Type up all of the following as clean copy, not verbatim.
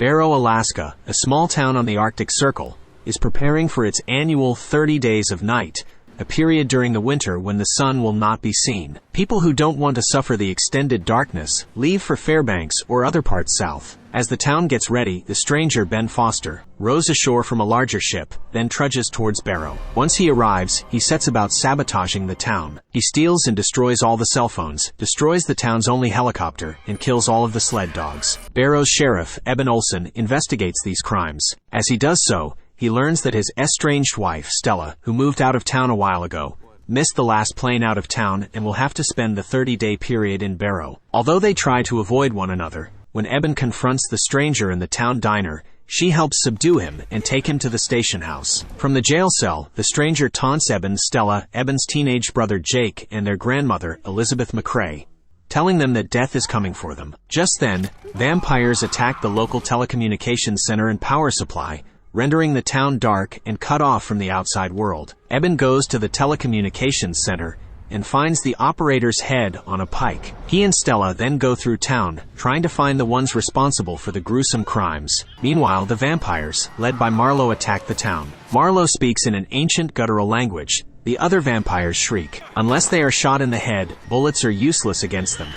Barrow, Alaska, a small town on the Arctic Circle, is preparing for its annual 30 days of night, a period during the winter when the sun will not be seen. People who don't want to suffer the extended darkness leave for Fairbanks or other parts south. As the town gets ready, the stranger Ben Foster rows ashore from a larger ship, then trudges towards Barrow. Once he arrives, he sets about sabotaging the town. He steals and destroys all the cell phones, destroys the town's only helicopter, and kills all of the sled dogs. Barrow's sheriff, Eben Olemaun, investigates these crimes. As he does so, he learns that his estranged wife, Stella, who moved out of town a while ago, missed the last plane out of town and will have to spend the 30-day period in Barrow. Although they try to avoid one another, when Eben confronts the stranger in the town diner, she helps subdue him and take him to the station house. From the jail cell, the stranger taunts Eben, Stella, Eben's teenage brother Jake, and their grandmother, Elizabeth McCrae, telling them that death is coming for them. Just then, vampires attack the local telecommunications center and power supply, rendering the town dark and cut off from the outside world. Eben goes to the telecommunications center and finds the operator's head on a pike. He and Stella then go through town, trying to find the ones responsible for the gruesome crimes. Meanwhile, the vampires, led by Marlow, attack the town. Marlow speaks in an ancient guttural language. The other vampires shriek. Unless they are shot in the head, bullets are useless against them,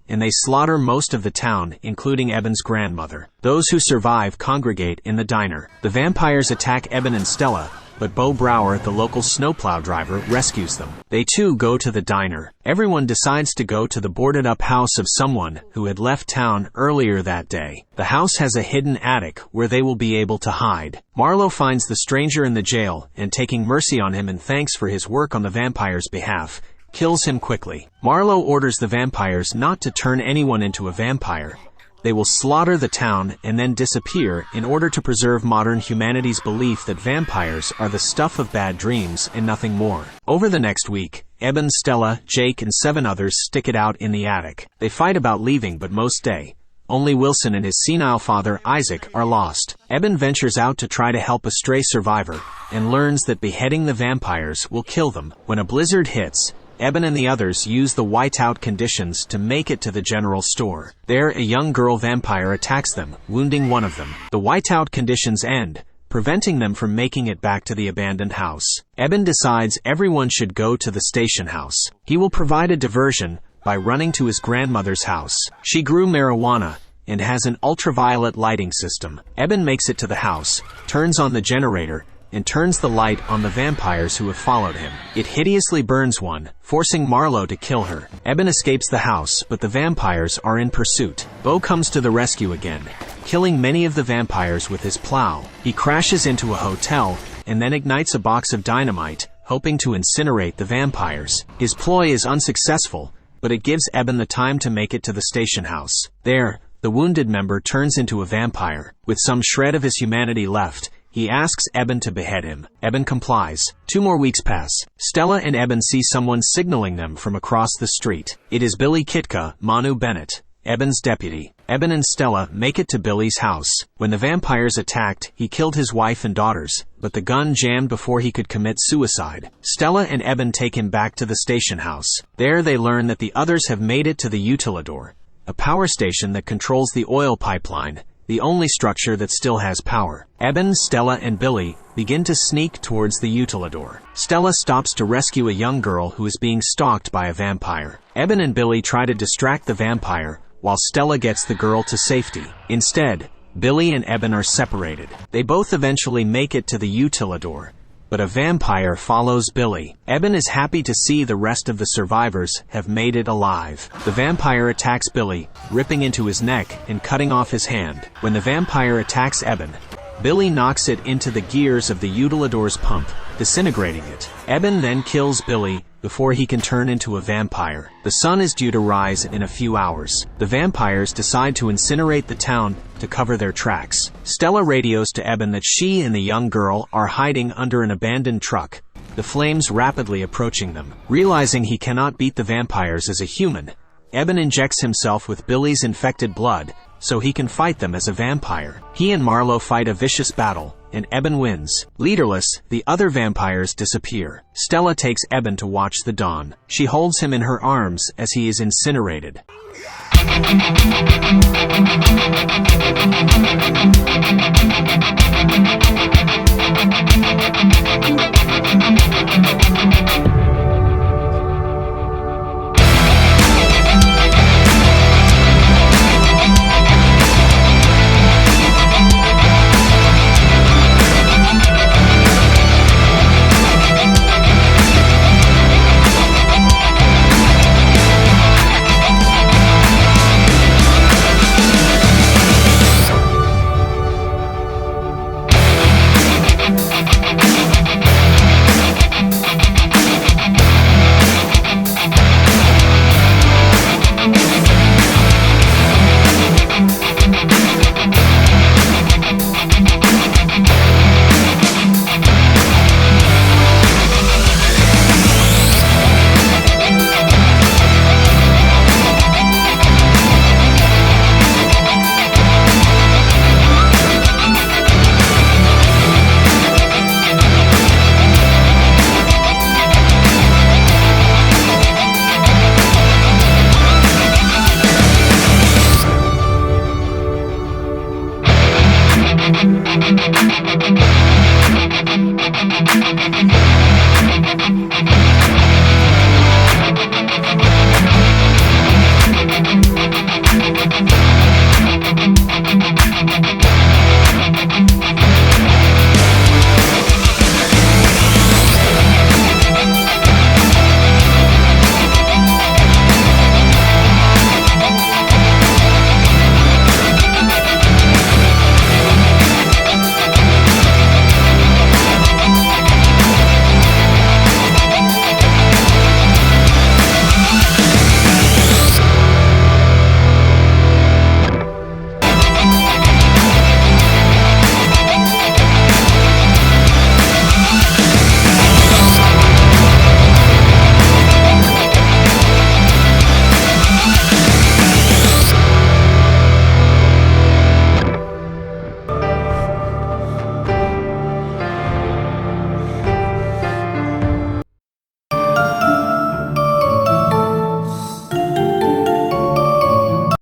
and they slaughter most of the town, including Eben's grandmother. Those who survive congregate in the diner. The vampires attack Eben and Stella, but Bo Brower, the local snowplow driver, rescues them. They too go to the diner. Everyone decides to go to the boarded-up house of someone who had left town earlier that day. The house has a hidden attic where they will be able to hide. Marlow finds the stranger in the jail and, taking mercy on him and thanks for his work on the vampire's behalf, kills him quickly. Marlow orders the vampires not to turn anyone into a vampire. They will slaughter the town and then disappear in order to preserve modern humanity's belief that vampires are the stuff of bad dreams and nothing more. Over the next week, Eben, Stella, Jake, and 7 others stick it out in the attic. They fight about leaving, but most stay. Only Wilson and his senile father, Isaac, are lost. Eben ventures out to try to help a stray survivor and learns that beheading the vampires will kill them. When a blizzard hits, Eben and the others use the whiteout conditions to make it to the general store. There, a young girl vampire attacks them, wounding one of them. The whiteout conditions end, preventing them from making it back to the abandoned house. Eben decides everyone should go to the station house. He will provide a diversion by running to his grandmother's house. She grew marijuana and has an ultraviolet lighting system. Eben makes it to the house, turns on the generator, and turns the light on the vampires who have followed him. It hideously burns one, forcing Marlow to kill her. Eben escapes the house, but the vampires are in pursuit. Bo comes to the rescue again, killing many of the vampires with his plow. He crashes into a hotel and then ignites a box of dynamite, hoping to incinerate the vampires. His ploy is unsuccessful, but it gives Eben the time to make it to the station house. There, the wounded member turns into a vampire. With some shred of his humanity left, he asks Eben to behead him. Eben complies. 2 more weeks pass. Stella and Eben see someone signaling them from across the street. It is Billy Kitka, Manu Bennett, Eben's deputy. Eben and Stella make it to Billy's house. When the vampires attacked, he killed his wife and daughters, but the gun jammed before he could commit suicide. Stella and Eben take him back to the station house. There they learn that the others have made it to the Utilidor, a power station that controls the oil pipeline, the only structure that still has power. Eben, Stella, and Billy begin to sneak towards the Utilidor. Stella stops to rescue a young girl who is being stalked by a vampire. Eben and Billy try to distract the vampire, while Stella gets the girl to safety. Instead, Billy and Eben are separated. They both eventually make it to the Utilidor, but a vampire follows Billy. Eben is happy to see the rest of the survivors have made it alive. The vampire attacks Billy, ripping into his neck and cutting off his hand. When the vampire attacks Eben, Billy knocks it into the gears of the Utilidor's pump, disintegrating it. Eben then kills Billy before he can turn into a vampire. The sun is due to rise in a few hours. The vampires decide to incinerate the town to cover their tracks. Stella radios to Eben that she and the young girl are hiding under an abandoned truck, the flames rapidly approaching them. Realizing he cannot beat the vampires as a human, Eben injects himself with Billy's infected blood so he can fight them as a vampire. He and Marlow fight a vicious battle, and Eben wins. Leaderless, the other vampires disappear. Stella takes Eben to watch the dawn. She holds him in her arms as he is incinerated.